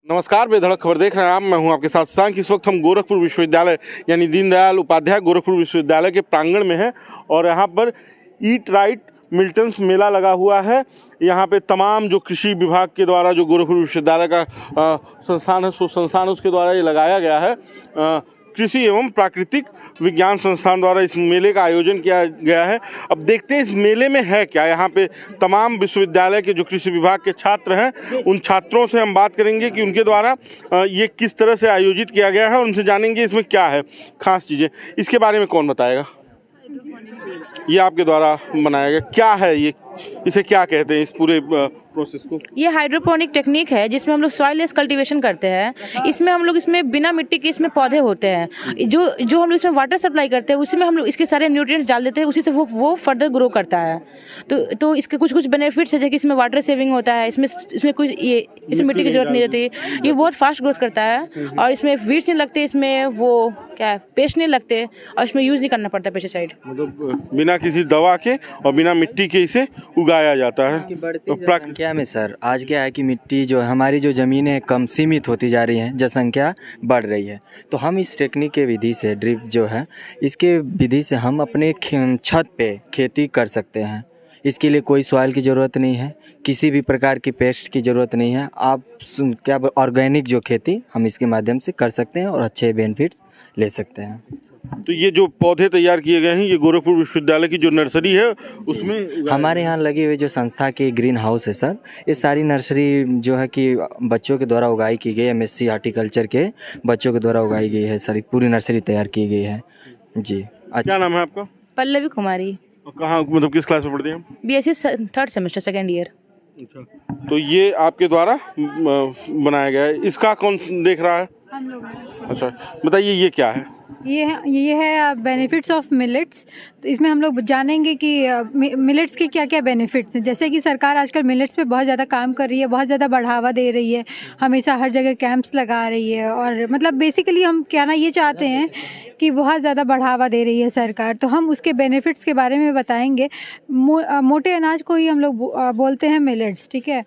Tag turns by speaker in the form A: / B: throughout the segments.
A: नमस्कार, बेधड़क खबर देख रहे हैं आप। मैं हूं आपके साथ सांक। इस वक्त हम गोरखपुर विश्वविद्यालय यानी दीनदयाल उपाध्याय गोरखपुर विश्वविद्यालय के प्रांगण में हैं और यहाँ पर ईट राइट मिल्टन्स मेला लगा हुआ है। यहाँ पे तमाम जो कृषि विभाग के द्वारा जो गोरखपुर विश्वविद्यालय का संस्थान है, संस्थान उसके द्वारा ये लगाया गया है। कृषि एवं प्राकृतिक विज्ञान संस्थान द्वारा इस मेले का आयोजन किया गया है। अब देखते हैं इस मेले में है क्या। यहाँ पे तमाम विश्वविद्यालय के जो कृषि विभाग के छात्र हैं, उन छात्रों से हम बात करेंगे कि उनके द्वारा ये किस तरह से आयोजित किया गया है और उनसे जानेंगे इसमें क्या है खास चीज़ें। इसके बारे में कौन बताएगा? ये आपके द्वारा बनाया गया क्या है, ये इसे क्या कहते हैं इस पूरे प्रोसेस को?
B: ये हाइड्रोपोनिक टेक्निक है जिसमें हम लोग सॉइललेस कल्टीवेशन करते हैं। इसमें हम लोग इसमें बिना मिट्टी के इसमें पौधे होते हैं। जो हम लोग इसमें वाटर सप्लाई करते हैं उसी में हम लोग इसके सारे न्यूट्रिएंट्स डाल देते हैं, उसी से वो फर्दर ग्रो करता है। तो इसके कुछ बेनिफिट्स है, जैसे कि इसमें वाटर सेविंग होता है, इसमें कुछ इसमें मिट्टी की जरूरत नहीं रहती, ये बहुत फास्ट ग्रोथ करता है और इसमें वीड्स नहीं लगते, इसमें वो क्या है पेस्ट नहीं लगते और इसमें यूज़ नहीं करना पड़ता पेस्टिसाइड।
A: मतलब बिना किसी दवा के और बिना मिट्टी के इसे उगाया जाता है।
C: क्या में सर आज क्या है कि मिट्टी जो हमारी जो ज़मीनें कम सीमित होती जा रही हैं, जनसंख्या बढ़ रही है, तो हम इस टेक्निक के विधि से ड्रिप जो है इसके विधि से हम अपने छत पे खेती कर सकते हैं। इसके लिए कोई सॉइल की ज़रूरत नहीं है, किसी भी प्रकार की पेस्ट की ज़रूरत नहीं है। आप क्या ऑर्गेनिक जो खेती हम इसके माध्यम से कर सकते हैं और अच्छे बेनिफिट्स ले सकते हैं।
A: तो ये जो पौधे तैयार किए गए हैं, ये गोरखपुर विश्वविद्यालय की जो नर्सरी है उसमें
C: हमारे यहाँ लगी हुई जो संस्था की ग्रीन हाउस है सर, ये सारी नर्सरी जो है कि बच्चों के द्वारा उगाई की गई, एमएससी हार्टिकल्चर के बच्चों के द्वारा उगाई गई है। सारी पूरी नर्सरी तैयार की गई है जी।
A: क्या नाम है आपका?
B: पल्लवी कुमारी।
A: कहाँ, मतलब किस क्लास में पढ़ते हैं?
B: BSc 3rd semester 2nd year.
A: तो ये आपके द्वारा बनाया गया है, इसका कौन देख रहा है?
D: हम लोग।
A: अच्छा, बताइए ये क्या है?
D: ये है बेनिफिट्स ऑफ मिलेट्स। तो इसमें हम लोग जानेंगे कि मिलेट्स के क्या क्या बेनिफिट्स हैं। जैसे कि सरकार आजकल मिलेट्स पे बहुत ज़्यादा काम कर रही है, बहुत ज़्यादा बढ़ावा दे रही है, हमेशा हर जगह कैंप्स लगा रही है और मतलब बेसिकली हम कहना ये चाहते हैं कि बहुत ज़्यादा बढ़ावा दे रही है सरकार। तो हम उसके बेनिफिट्स के बारे में बताएंगे। मोटे अनाज को ही हम लोग बोलते हैं मिलेट्स, ठीक है।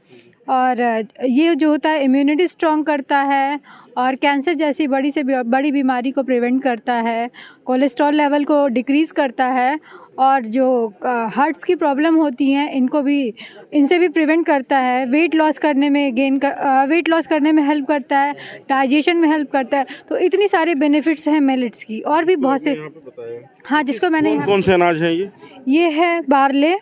D: और ये जो होता है इम्यूनिटी स्ट्रॉन्ग करता है और कैंसर जैसी बड़ी से बड़ी बीमारी को प्रिवेंट करता है, कोलेस्ट्रॉल लेवल को डिक्रीज़ करता है और जो हार्ट्स की प्रॉब्लम होती हैं इनसे भी प्रिवेंट करता है। वेट लॉस करने में हेल्प करता है, डाइजेशन में हेल्प करता है। तो इतनी सारे बेनिफिट्स हैं मिलेट्स की और भी बहुत से। हाँ, जिसको मैंने
A: कौन से अनाज हैं
D: ये है बार्ले,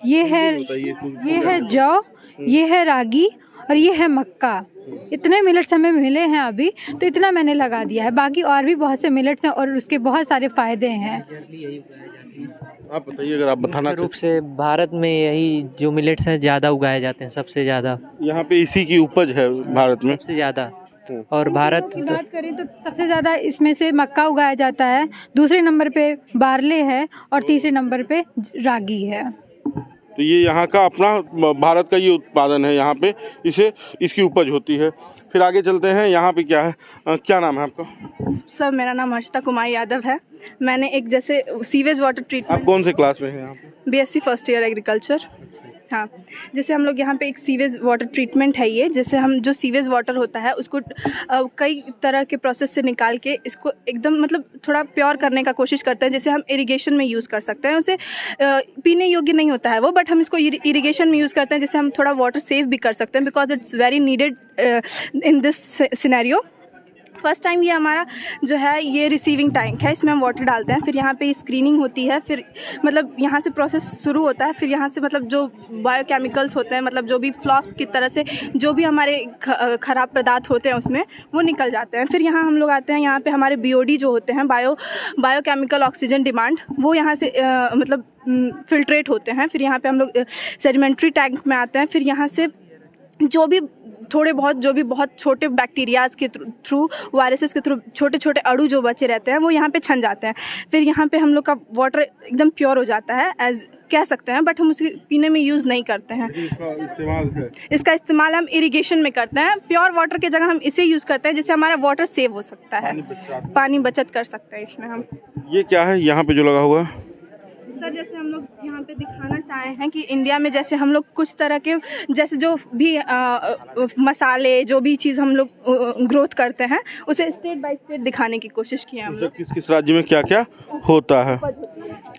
D: ये है जौ, ये है रागी और ये है मक्का। इतने मिलेट्स हमें मिले हैं अभी, तो इतना मैंने लगा दिया है। बाकी और भी बहुत से मिलेट्स हैं और उसके बहुत सारे फायदे हैं।
A: आप बताइए, अगर आप बताना
E: रूप से भारत में यही जो मिलेट्स हैं ज़्यादा उगाए जाते हैं, सबसे ज़्यादा
A: यहाँ पे इसी की उपज है भारत में
E: सबसे ज़्यादा। और भारत
D: की बात करें तो सबसे ज़्यादा इसमें से मक्का उगाया जाता है, दूसरे नंबर पे बार्ले है और तीसरे नंबर पे रागी है।
A: तो ये यहाँ का अपना भारत का ये उत्पादन है, यहाँ पे इसकी उपज होती है। फिर आगे चलते हैं, यहाँ पे क्या है, क्या नाम है आपका?
F: सर मेरा नाम हर्षिता कुमारी यादव है। मैंने एक जैसे सीवेज वाटर ट्रीटमेंट।
A: आप कौन से क्लास में हैं यहाँ पे?
F: BSc 1st year agriculture. हाँ, जैसे हम लोग यहाँ पे एक सीवेज वाटर ट्रीटमेंट है ये, जैसे हम जो सीवेज वाटर होता है उसको कई तरह के प्रोसेस से निकाल के इसको एकदम मतलब थोड़ा प्योर करने का कोशिश करते हैं। जैसे हम इरिगेशन में यूज़ कर सकते हैं, उसे पीने योग्य नहीं होता है वो, बट हम इसको इरिगेशन में यूज़ करते हैं, जैसे हम थोड़ा वाटर सेव भी कर सकते हैं because it's very needed in this scenario. First time ये हमारा जो है ये रिसीविंग टैंक है, इसमें हम वाटर डालते हैं, फिर यहाँ पे स्क्रीनिंग होती है, फिर मतलब यहाँ से प्रोसेस शुरू होता है, फिर यहाँ से मतलब जो बायोकेमिकल्स होते हैं, मतलब जो भी फ्लॉस्क की तरह से जो भी हमारे ख़राब पदार्थ होते हैं उसमें वो निकल जाते हैं। फिर यहाँ हम लोग आते हैं, यहाँ पे हमारे BOD जो होते हैं, बायोकेमिकल ऑक्सीजन डिमांड, वो यहाँ से मतलब फिल्ट्रेट होते हैं। फिर यहाँ पर हम लोग सेडिमेंट्री टैंक में आते हैं, फिर यहाँ से जो भी बहुत छोटे बैक्टीरियाज के थ्रू, वायरसेस के थ्रू छोटे छोटे अणु जो बचे रहते हैं वो यहाँ पे छन जाते हैं। फिर यहाँ पे हम लोग का वाटर एकदम प्योर हो जाता है एज कह सकते हैं, बट हम उसके पीने में यूज़ नहीं करते हैं। इसका इस्तेमाल हम इरिगेशन में करते हैं। प्योर वाटर की जगह हम इसे यूज़ करते हैं, जिससे हमारा वाटर सेव हो सकता है, पानी बचत कर सकते हैं इसमें हम।
A: ये क्या है यहाँ पे जो लगा हुआ है?
F: सर जैसे हम लोग यहाँ पे दिखाना चाहे हैं कि इंडिया में जैसे हम लोग कुछ तरह के जैसे जो भी मसाले जो भी चीज़ हम लोग ग्रोथ करते हैं उसे स्टेट बाय स्टेट दिखाने की कोशिश की है हम लोग।
A: किस किस राज्य में क्या क्या होता है।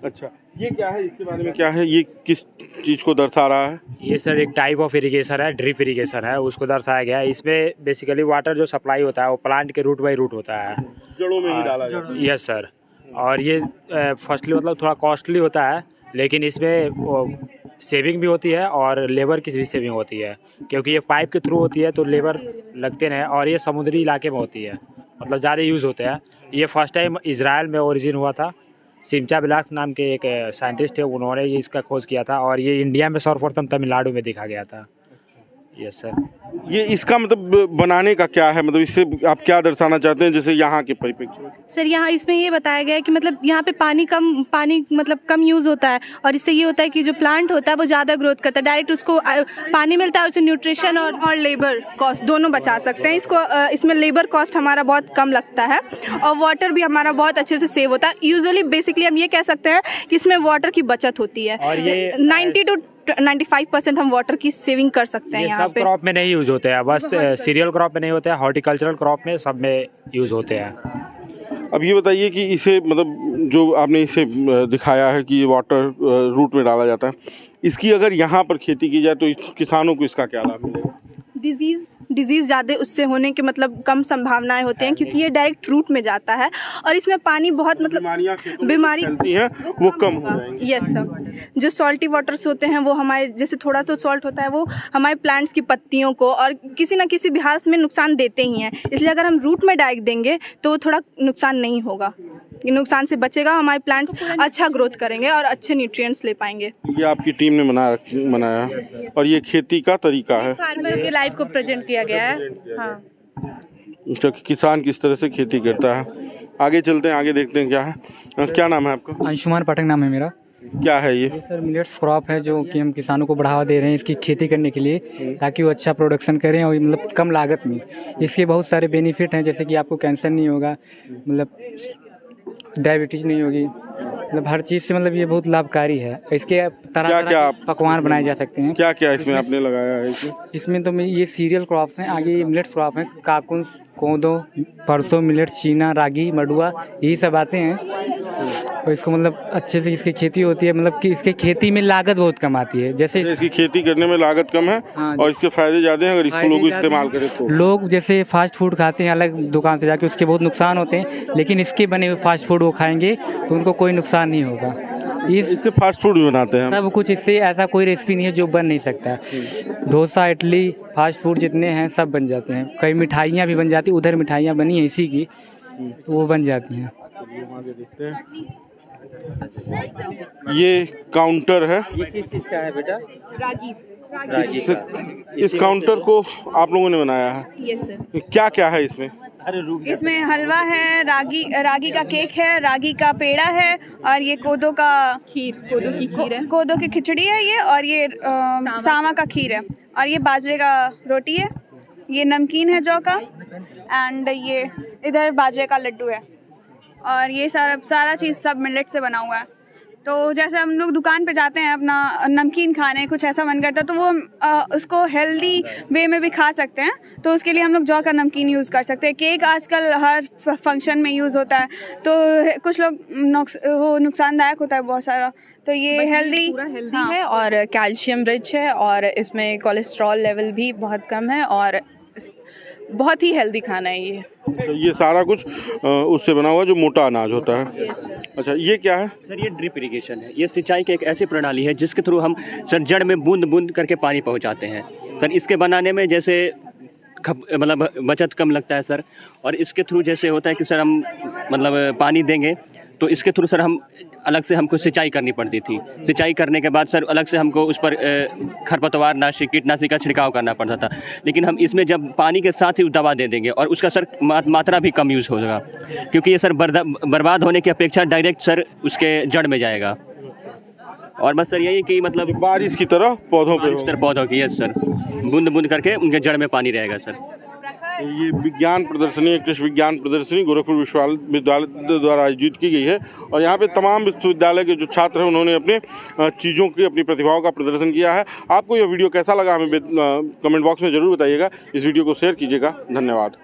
A: अच्छा, ये क्या है, इसके बारे में क्या है, ये किस चीज़ को दर्शा रहा है।
G: ये सर एक टाइप ऑफ इरिगेशन है, ड्रिप इरिगेशन है, उसको दर्शाया गया है। इसमें बेसिकली वाटर जो सप्लाई होता है वो प्लांट के रूट बाई रूट होता है,
A: जड़ों में ही डाला जाता है।
G: Yes sir. और ये फर्स्टली मतलब थोड़ा कॉस्टली होता है, लेकिन इसमें सेविंग भी होती है और लेबर की भी सेविंग होती है, क्योंकि ये पाइप के थ्रू होती है तो लेबर लगते नहीं। और ये समुद्री इलाके में होती है, मतलब ज़्यादा यूज़ होते हैं। ये फर्स्ट टाइम इजराइल में ओरिजिन हुआ था। सिमचा ब्लैक्स नाम के एक साइंटिस्ट है, उन्होंने ये इसका खोज किया था और ये इंडिया में सर्वप्रथम तमिलनाडु में देखा गया था। Yes sir.
A: ये इसका मतलब बनाने का क्या है, मतलब इससे आप क्या दर्शाना चाहते हैं, जैसे यहाँ के परिप्रेक्ष्य में।
F: सर यहाँ इसमें ये बताया गया है कि मतलब यहाँ पे पानी मतलब कम यूज़ होता है और इससे ये होता है कि जो प्लांट होता है वो ज़्यादा ग्रोथ करता है। डायरेक्ट उसको पानी मिलता है, उससे न्यूट्रिशन और लेबर कॉस्ट दोनों बचा सकते हैं। इसमें लेबर कॉस्ट हमारा बहुत कम लगता है और वाटर भी हमारा बहुत अच्छे से सेव होता है। यूजुअली बेसिकली हम ये कह सकते हैं कि इसमें वाटर की बचत होती है
G: और ये
F: 90 to 95% हम वाटर की सेविंग कर सकते हैं।
G: ये
F: यहाँ
G: सब
F: पे
G: क्रॉप में नहीं यूज होते हैं, बस सीरियल क्रॉप में नहीं होते हैं, हॉर्टिकल्चरल क्रॉप में सब में यूज होते हैं।
A: अब ये बताइए कि इसे मतलब जो आपने इसे दिखाया है कि ये वाटर रूट में डाला जाता है, इसकी अगर यहाँ पर खेती की जाए तो किसानों को इसका क्या लाभ मिलेगा।
F: डिजीज़ ज़्यादा उससे होने के मतलब कम संभावनाएं होते हैं, क्योंकि ये डायरेक्ट रूट में जाता है और इसमें पानी बहुत मतलब बीमारी
A: फैलती हैं वो कम हो जाएंगी।
F: Yes sir. जो सॉल्टी वाटर्स होते हैं वो हमारे जैसे थोड़ा तो सॉल्ट होता है वो हमारे प्लांट्स की पत्तियों को और किसी न किसी भी हालत में नुकसान देते ही हैं। इसलिए अगर हम रूट में डायरेक्ट देंगे तो थोड़ा नुकसान नहीं होगा, नुकसान से बचेगा, हमारे प्लांट्स अच्छा ग्रोथ करेंगे और अच्छे न्यूट्रिएंट्स ले पाएंगे।
A: ये आपकी टीम ने बनाया और ये खेती का तरीका है,
B: फार्मर की लाइफ को प्रेजेंट किया गया है। हाँ,
A: तो किसान किस तरह से खेती करता है। आगे चलते हैं, आगे देखते हैं क्या है। क्या नाम है आपका।
H: अंशुमान पाठक नाम है मेरा।
A: क्या है ये।
H: सर मिलेट्स क्रॉप है जो कि हम किसानों को बढ़ावा दे रहे हैं इसकी खेती करने के लिए, ताकि वो अच्छा प्रोडक्शन करें और मतलब कम लागत में। इसके बहुत सारे बेनिफिट हैं, जैसे कि आपको कैंसर नहीं होगा, मतलब डायबिटीज नहीं होगी, मतलब हर चीज़ से मतलब ये बहुत लाभकारी है। इसके तरह तरह के पकवान बनाए जा सकते हैं।
A: क्या क्या इसमें आपने लगाया है।
H: इसमें तो ये सीरियल क्रॉप्स हैं, आगे ये मिलेट्स क्रॉप हैं, काकुन, कोदो, परसों, मिलेट, चीना, रागी, मडुआ, यही सब आते हैं। और इसको मतलब अच्छे से इसकी खेती होती है, मतलब कि इसके खेती में लागत बहुत कम आती है। जैसे
A: इसकी खेती करने में लागत कम है। हाँ, और इसके फायदे ज़्यादा हैं अगर इसको लोग इस्तेमाल करें तो।
H: लोग जैसे फास्ट फूड खाते हैं अलग दुकान से जाके, उसके बहुत नुकसान होते हैं, लेकिन इसके बने हुए फास्ट फूड वो खाएंगे तो उनको कोई नुकसान नहीं होगा।
A: इससे फास्ट फूड भी बनाते हैं
H: सब कुछ। इससे ऐसा कोई रेसिपी नहीं है जो बन नहीं सकता है। डोसा, इडली, फास्ट फूड जितने हैं सब बन जाते हैं। कई मिठाइयाँ भी बन जाती, उधर मिठाइयाँ बनी हैं इसी की, वो बन जाती हैं।
A: देखते हैं, ये काउंटर है।
C: ये किस चीज़ का है बेटा।
F: रागी
A: इस काउंटर को आप लोगों ने बनाया है।
F: Yes sir.
A: क्या क्या है इसमें।
F: इसमें हलवा है, रागी का केक है, रागी का पेड़ा है और ये कोदो का खीर, कोदो की खीर है, कोदो की खिचड़ी है ये, और ये सामा का खीर है, और ये बाजरे का रोटी है, ये नमकीन है जौ का, एंड ये इधर बाजरे का लड्डू है, और ये सारा चीज़ सब मिलेट से बना हुआ है। तो जैसे हम लोग दुकान पे जाते हैं अपना नमकीन खाने, कुछ ऐसा मन करता है तो वो उसको हेल्दी वे में भी खा सकते हैं, तो उसके लिए हम लोग जौ का नमकीन यूज़ कर सकते हैं। केक आजकल हर फंक्शन में यूज़ होता है, तो कुछ लोग वो नुकसानदायक होता है बहुत सारा, तो ये हेल्दी
B: हाँ, है और कैल्शियम रिच है और इसमें कोलेस्ट्रॉल लेवल भी बहुत कम है और बहुत ही हेल्दी खाना है ये।
A: तो ये सारा कुछ उससे बना हुआ जो मोटा अनाज होता है। अच्छा, ये क्या है
I: सर। ये ड्रिप इरिगेशन है। ये सिंचाई की एक ऐसी प्रणाली है जिसके थ्रू हम सर जड़ में बूंद बूंद करके पानी पहुंचाते हैं सर। इसके बनाने में जैसे मतलब बचत कम लगता है सर, और इसके थ्रू जैसे होता है कि सर हम मतलब पानी देंगे तो इसके थ्रू सर हम अलग से हमको सिंचाई करनी पड़ती थी। सिंचाई करने के बाद सर अलग से हमको उस पर खरपतवार नाशी कीटनाशी का छिड़काव करना पड़ता था, लेकिन हम इसमें जब पानी के साथ ही दवा दे देंगे और उसका सर मात्रा भी कम यूज़ होगा, क्योंकि ये सर बर्बाद होने की अपेक्षा डायरेक्ट सर उसके जड़ में जाएगा। और बस सर यही कि मतलब
A: बारिश की तरह पौधों पे
I: पौधों की, यस सर, बूंद बूंद करके उनके जड़ में पानी रहेगा सर।
A: ये विज्ञान प्रदर्शनी, कृषि विज्ञान प्रदर्शनी गोरखपुर विश्वविद्यालय द्वारा आयोजित की गई है और यहाँ पे तमाम विश्वविद्यालय के जो छात्र हैं उन्होंने अपने चीज़ों की, अपनी प्रतिभाओं का प्रदर्शन किया है। आपको यह वीडियो कैसा लगा हमें कमेंट बॉक्स में ज़रूर बताइएगा। इस वीडियो को शेयर कीजिएगा। धन्यवाद।